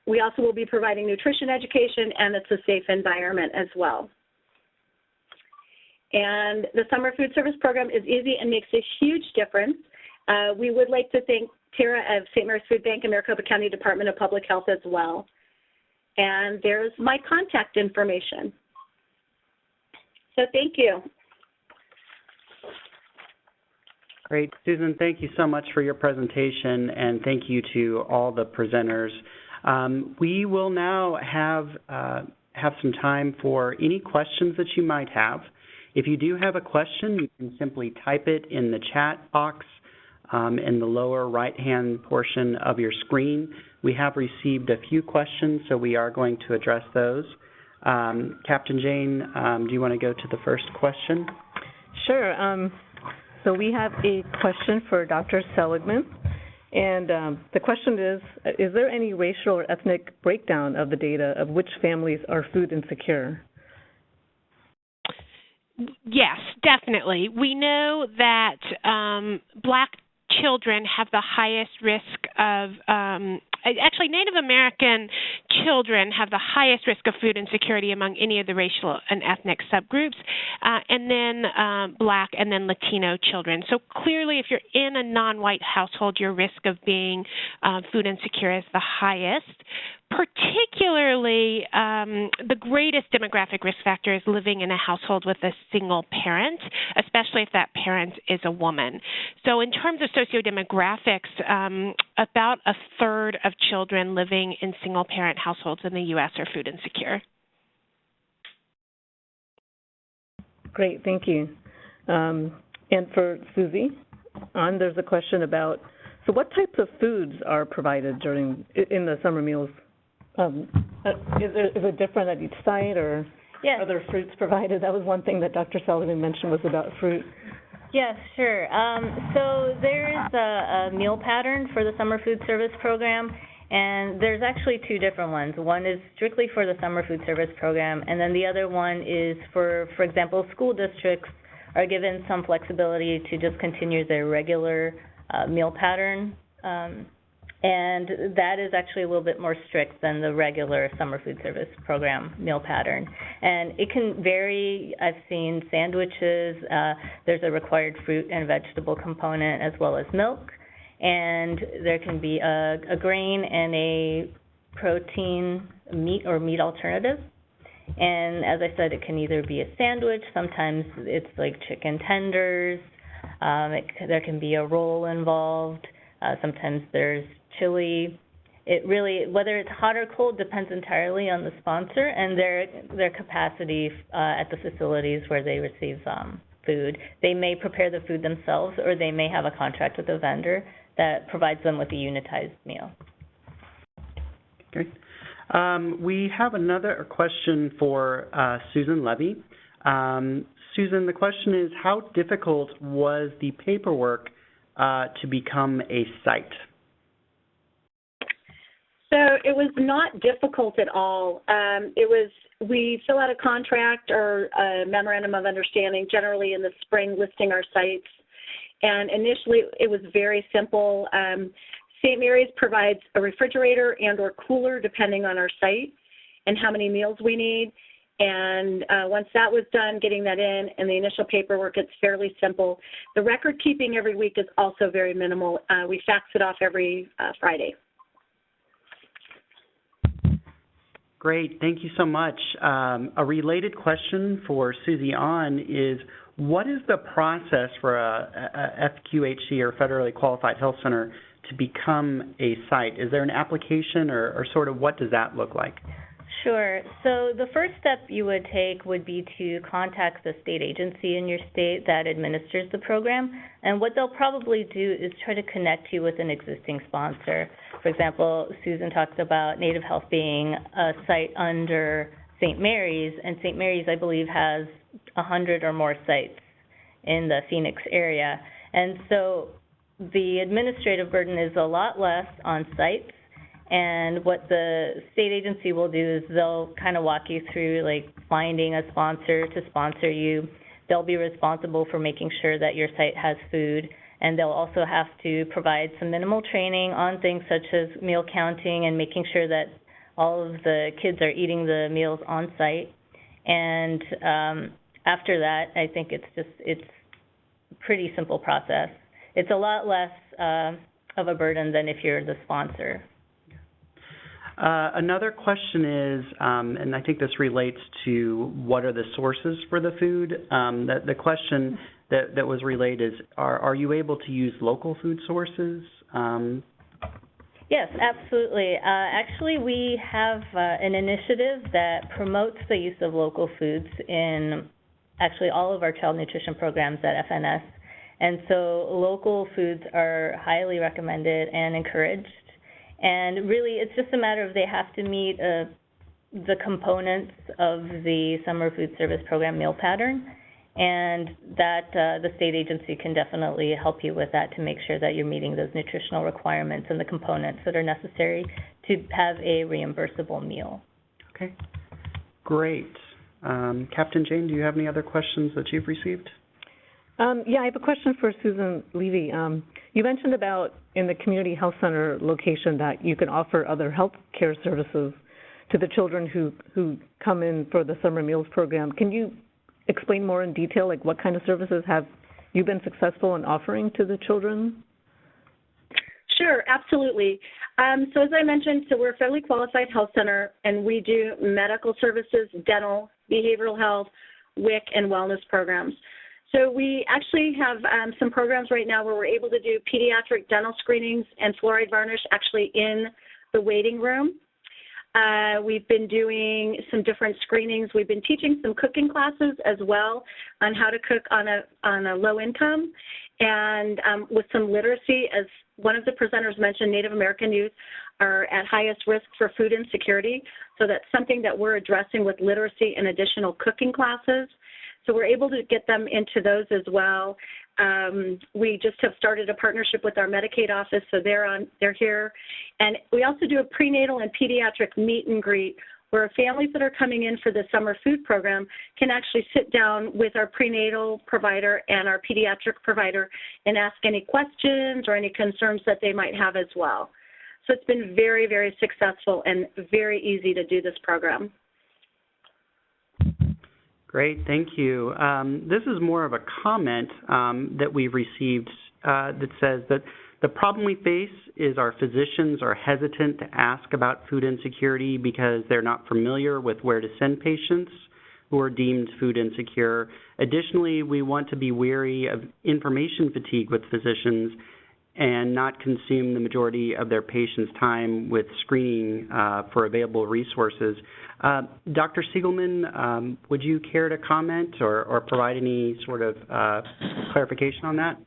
We also will be providing nutrition education, and it's a safe environment as well. And the summer food service program is easy and makes a huge difference. We would like to thank Tara of St. Mary's Food Bank and Maricopa County Department of Public Health as well. And there's my contact information. So thank you. Great. Susan, thank you so much for your presentation, and thank you to all the presenters. We will now have some time for any questions that you might have. If you do have a question, you can simply type it in the chat box in the lower right-hand portion of your screen. We have received a few questions, so we are going to address those. Captain Jane, do you want to go to the first question? Sure. So we have a question for Dr. Seligman, and the question is there any racial or ethnic breakdown of the data of which families are food insecure? Yes, definitely. We know that Black children have the highest risk of actually, Native American children have the highest risk of food insecurity among any of the racial and ethnic subgroups, and then Black and then Latino children. So clearly, if you're in a non-white household, your risk of being food insecure is the highest. Particularly, the greatest demographic risk factor is living in a household with a single parent, especially if that parent is a woman. So in terms of sociodemographics, about a third of children living in single-parent households in the U.S. are food insecure. Great, thank you. And for Susie, there's a question about, so what types of foods are provided in the summer meals? Is it different at each site, or Yes. are there fruits provided? That was one thing that Dr. Sullivan mentioned was about fruit. Yes, sure. So there is a meal pattern for the summer food service program, And there's actually two different ones. One is strictly for the summer food service program, and then the other one is for example, school districts are given some flexibility to just continue their regular meal pattern. And that is actually a little bit more strict than the regular summer food service program meal pattern. And it can vary. I've seen sandwiches. There's a required fruit and vegetable component as well as milk. And there can be a grain and a protein meat or meat alternative. And as I said, it can either be a sandwich. Sometimes it's like chicken tenders. There can be a roll involved. Sometimes there's chili. It really, whether it's hot or cold, depends entirely on the sponsor and their capacity at the facilities where they receive food. They may prepare the food themselves, or they may have a contract with a vendor that provides them with a unitized meal. Okay. We have another question for Susan Levy. Susan, the question is, how difficult was the paperwork to become a site? So it was not difficult at all. We fill out a contract or a memorandum of understanding generally in the spring listing our sites. And initially it was very simple. St. Mary's provides a refrigerator and or cooler depending on our site and how many meals we need. And once that was done, getting that in and the initial paperwork, it's fairly simple. The record keeping every week is also very minimal. We fax it off every Friday. Great, thank you so much. A related question for Susie Ahn is, what is the process for a FQHC or Federally Qualified Health Center to become a site? Is there an application or sort of what does that look like? Sure. So the first step you would take would be to contact the state agency in your state that administers the program. And what they'll probably do is try to connect you with an existing sponsor. For example, Susan talked about Native Health being a site under St. Mary's, and St. Mary's, I believe, has 100 or more sites in the Phoenix area. And so the administrative burden is a lot less on sites. And what the state agency will do is they'll kind of walk you through, like, finding a sponsor to sponsor you. They'll be responsible for making sure that your site has food, and they'll also have to provide some minimal training on things such as meal counting and making sure that all of the kids are eating the meals on site. And after that, I think it's a pretty simple process. It's a lot less of a burden than if you're the sponsor. Another question is, and I think this relates to what are the sources for the food. The question that was relayed is, are you able to use local food sources? Yes, absolutely. Actually, we have an initiative that promotes the use of local foods in actually all of our child nutrition programs at FNS. And so local foods are highly recommended and encouraged. And really, it's just a matter of they have to meet the components of the summer food service program meal pattern, and that the state agency can definitely help you with that to make sure that you're meeting those nutritional requirements and the components that are necessary to have a reimbursable meal. Okay, great. Captain Jane, do you have any other questions that you've received? Yeah, I have a question for Susan Levy. You mentioned about in the community health center location that you can offer other health care services to the children who come in for the summer meals program. Can you explain more in detail, like what kind of services have you been successful in offering to the children? Sure, absolutely. So as I mentioned, we're a federally qualified health center, and we do medical services, dental, behavioral health, WIC, and wellness programs. So we actually have some programs right now where we're able to do pediatric dental screenings and fluoride varnish actually in the waiting room. We've been doing some different screenings. We've been teaching some cooking classes as well on how to cook on a low income, and with some literacy. As one of the presenters mentioned, Native American youth are at highest risk for food insecurity. So that's something that we're addressing with literacy and additional cooking classes. So we're able to get them into those as well. We just have started a partnership with our Medicaid office, so they're here. And we also do a prenatal and pediatric meet and greet where families that are coming in for the summer food program can actually sit down with our prenatal provider and our pediatric provider and ask any questions or any concerns that they might have as well. So it's been very, very successful and very easy to do this program. Great, thank you. This is more of a comment that we've received that says that the problem we face is our physicians are hesitant to ask about food insecurity because they're not familiar with where to send patients who are deemed food insecure. Additionally, we want to be wary of information fatigue with physicians and not consume the majority of their patients' time with screening for available resources. Dr. Siegelman, would you care to comment or provide any sort of clarification on that?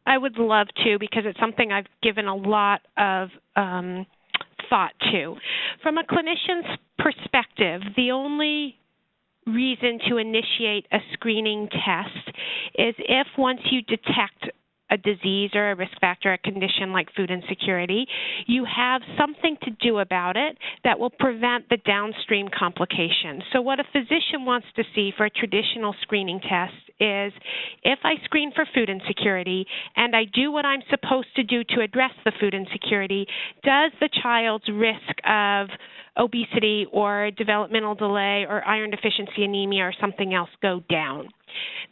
I would love to, because it's something I've given a lot of thought to. From a clinician's perspective, the only reason to initiate a screening test is if once you detect a disease or a risk factor, a condition like food insecurity, you have something to do about it that will prevent the downstream complications. So what a physician wants to see for a traditional screening test is if I screen for food insecurity and I do what I'm supposed to do to address the food insecurity, does the child's risk of obesity or developmental delay or iron deficiency anemia or something else go down?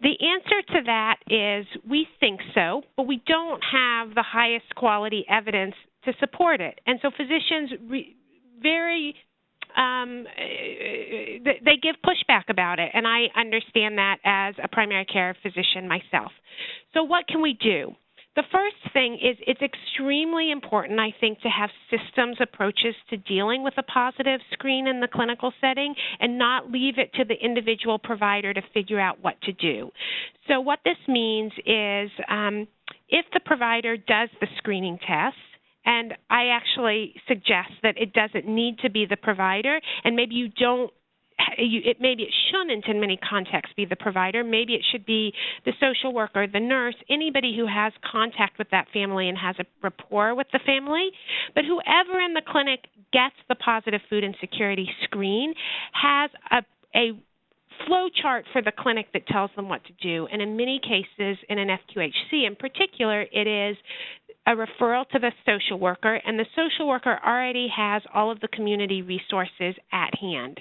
The answer to that is we think so, but we don't have the highest quality evidence to support it. And so physicians they give pushback about it, and I understand that as a primary care physician myself. So what can we do? The first thing is it's extremely important, I think, to have systems approaches to dealing with a positive screen in the clinical setting and not leave it to the individual provider to figure out what to do. So what this means is if the provider does the screening test, and I actually suggest that it doesn't need to be the provider, and maybe you don't maybe it shouldn't in many contexts be the provider. Maybe it should be the social worker, the nurse, anybody who has contact with that family and has a rapport with the family. But whoever in the clinic gets the positive food insecurity screen has a flow chart for the clinic that tells them what to do. And in many cases, in an FQHC in particular, it is a referral to the social worker, and the social worker already has all of the community resources at hand.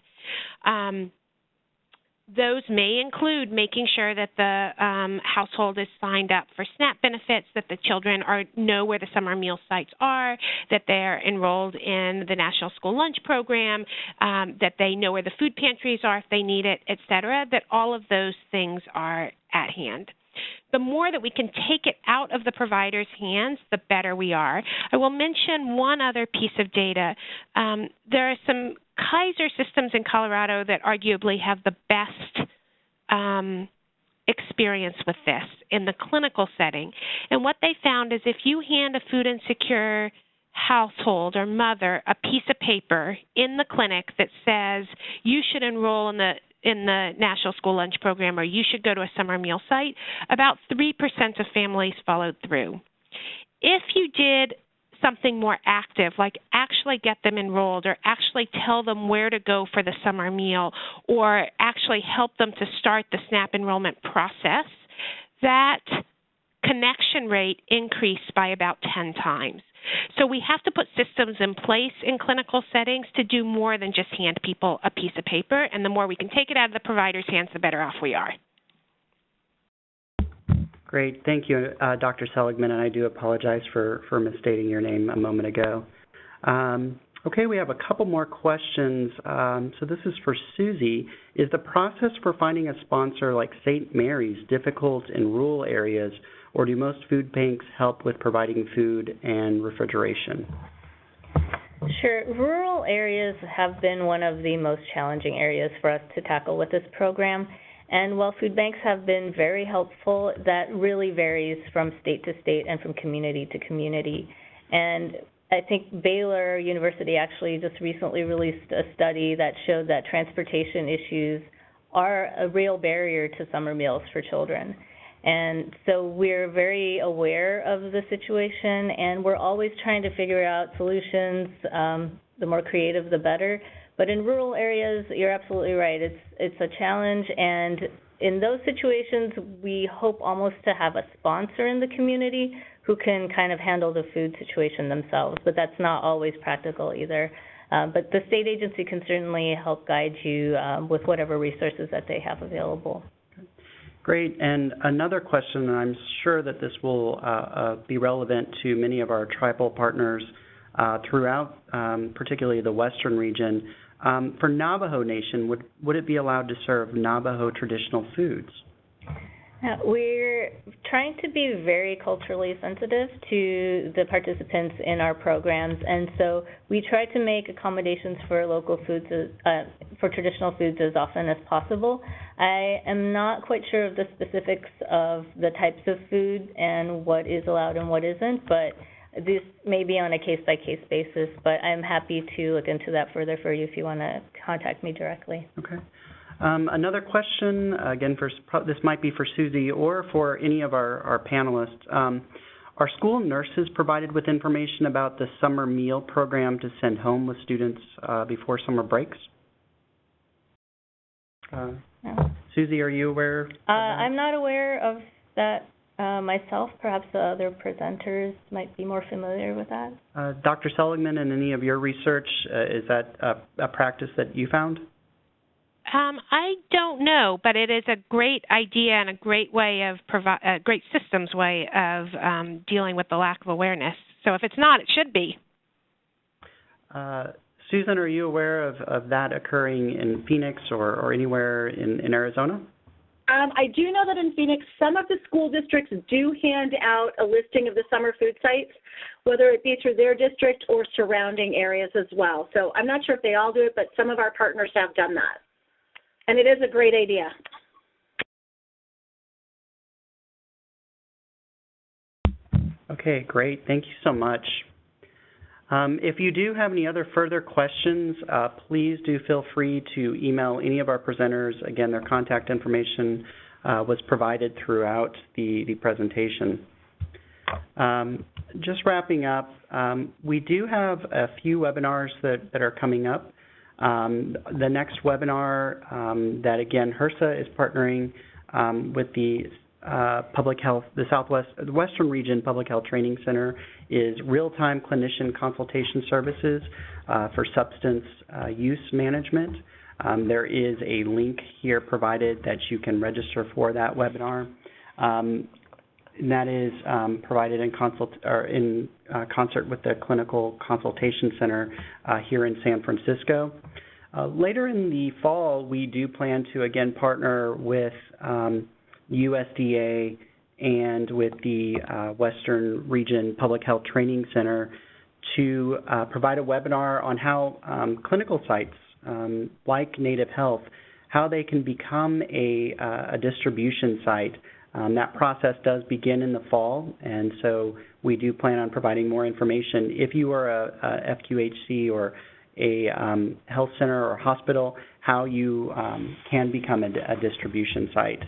Those may include making sure that the household is signed up for SNAP benefits, that the children know where the summer meal sites are, that they're enrolled in the National School Lunch Program, that they know where the food pantries are if they need it, et cetera, that all of those things are at hand. The more that we can take it out of the provider's hands, the better we are. I will mention one other piece of data. There are some Kaiser systems in Colorado that arguably have the best experience with this in the clinical setting. And what they found is if you hand a food insecure household or mother a piece of paper in the clinic that says you should enroll in the National School Lunch Program or you should go to a summer meal site, about 3% of families followed through. If you did something more active, like actually get them enrolled or actually tell them where to go for the summer meal or actually help them to start the SNAP enrollment process, that connection rate increased by about 10 times. So we have to put systems in place in clinical settings to do more than just hand people a piece of paper, and the more we can take it out of the provider's hands, the better off we are. Great. Thank you, Dr. Seligman, and I do apologize for misstating your name a moment ago. Okay, we have a couple more questions. So this is for Susie. Is the process for finding a sponsor like St. Mary's difficult in rural areas, or do most food banks help with providing food and refrigeration? Sure. Rural areas have been one of the most challenging areas for us to tackle with this program. And while food banks have been very helpful, that really varies from state to state and from community to community. And I think Baylor University actually just recently released a study that showed that transportation issues are a real barrier to summer meals for children. And so we're very aware of the situation, and we're always trying to figure out solutions. The more creative, the better. But in rural areas, you're absolutely right. It's a challenge, and in those situations, we hope almost to have a sponsor in the community who can kind of handle the food situation themselves, but that's not always practical either. But the state agency can certainly help guide you with whatever resources that they have available. Great. And another question, and I'm sure that this will be relevant to many of our tribal partners throughout, particularly the western region. For Navajo Nation, would it be allowed to serve Navajo traditional foods? We're trying to be very culturally sensitive to the participants in our programs, and so we try to make accommodations for local foods, for traditional foods as often as possible. I am not quite sure of the specifics of the types of food and what is allowed and what isn't, but this may be on a case-by-case basis, but I'm happy to look into that further for you if you want to contact me directly. Okay. Another question, again, this might be for Susie or for any of our panelists. Are school nurses provided with information about the summer meal program to send home with students before summer breaks? No. Susie, are you aware of that? I'm not aware of that myself. Perhaps the other presenters might be more familiar with that. Dr. Seligman, in any of your research, is that a practice that you found? I don't know, but it is a great idea and a great way of great systems way of dealing with the lack of awareness. So if it's not, it should be. Susan, are you aware of that occurring in Phoenix or anywhere in Arizona? I do know that in Phoenix, some of the school districts do hand out a listing of the summer food sites, whether it be through their district or surrounding areas as well. So I'm not sure if they all do it, but some of our partners have done that. And it is a great idea. Okay, great. Thank you so much. If you do have any other further questions, please do feel free to email any of our presenters. Again, their contact information was provided throughout the presentation. Just wrapping up, we do have a few webinars that are coming up. The next webinar that, again, HRSA is partnering with the Public Health, the Western Region Public Health Training Center, is real-time clinician consultation services for substance use management. There is a link here provided that you can register for that webinar. And that is provided in concert with the Clinical Consultation Center here in San Francisco. Later in the fall, we do plan to again partner with USDA and with the Western Region Public Health Training Center to provide a webinar on how clinical sites like Native Health, how they can become a distribution site. That process does begin in the fall, and so we do plan on providing more information. If you are a FQHC or a health center or hospital, how you can become a distribution site.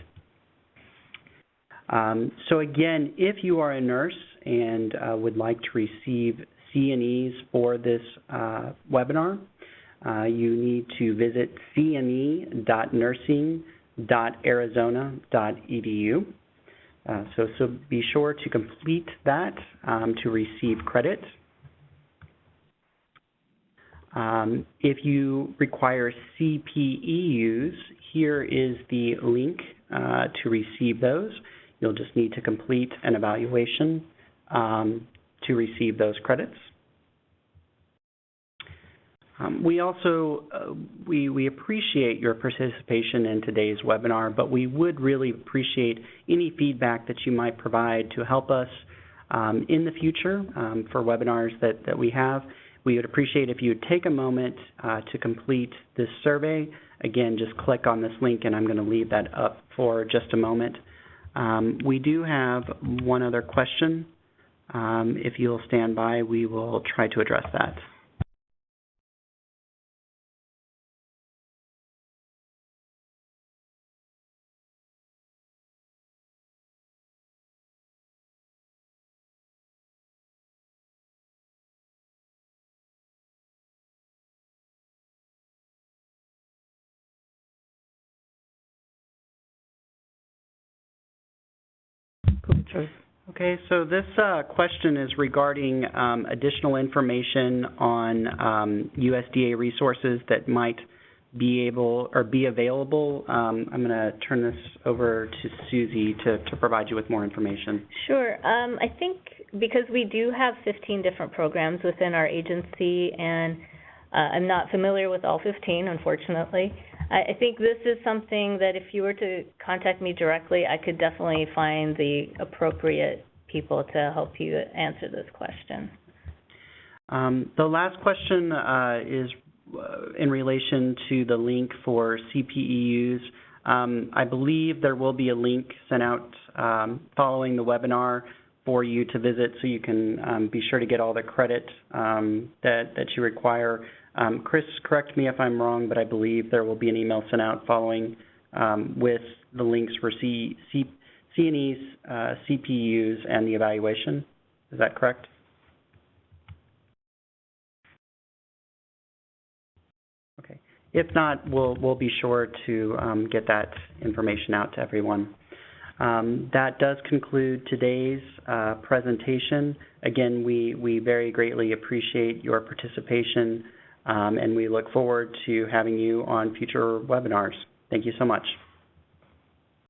So again, if you are a nurse and would like to receive C&Es for this webinar, you need to visit cne.nursing.arizona.edu. So be sure to complete that to receive credit. If you require CPEUs, here is the link to receive those. You'll just need to complete an evaluation to receive those credits. We also we appreciate your participation in today's webinar, but we would really appreciate any feedback that you might provide to help us in the future for webinars that we have. We would appreciate if you would take a moment to complete this survey. Again, just click on this link, and I'm going to leave that up for just a moment. We do have one other question. If you'll stand by, we will try to address that. teachers. Okay, so this question is regarding additional information on USDA resources that might be available. I'm going to turn this over to Susie to provide you with more information. Sure. I think because we do have 15 different programs within our agency, and I'm not familiar with all 15, unfortunately. I think this is something that if you were to contact me directly, I could definitely find the appropriate people to help you answer this question. The last question is in relation to the link for CPEUs. I believe there will be a link sent out following the webinar for you to visit, so you can be sure to get all the credit that you require. Chris, correct me if I'm wrong, but I believe there will be an email sent out following with the links for C&E's, CPEUs, and the evaluation. Is that correct? Okay. If not, we'll be sure to get that information out to everyone. That does conclude today's presentation. Again, we very greatly appreciate your participation, and we look forward to having you on future webinars. Thank you so much.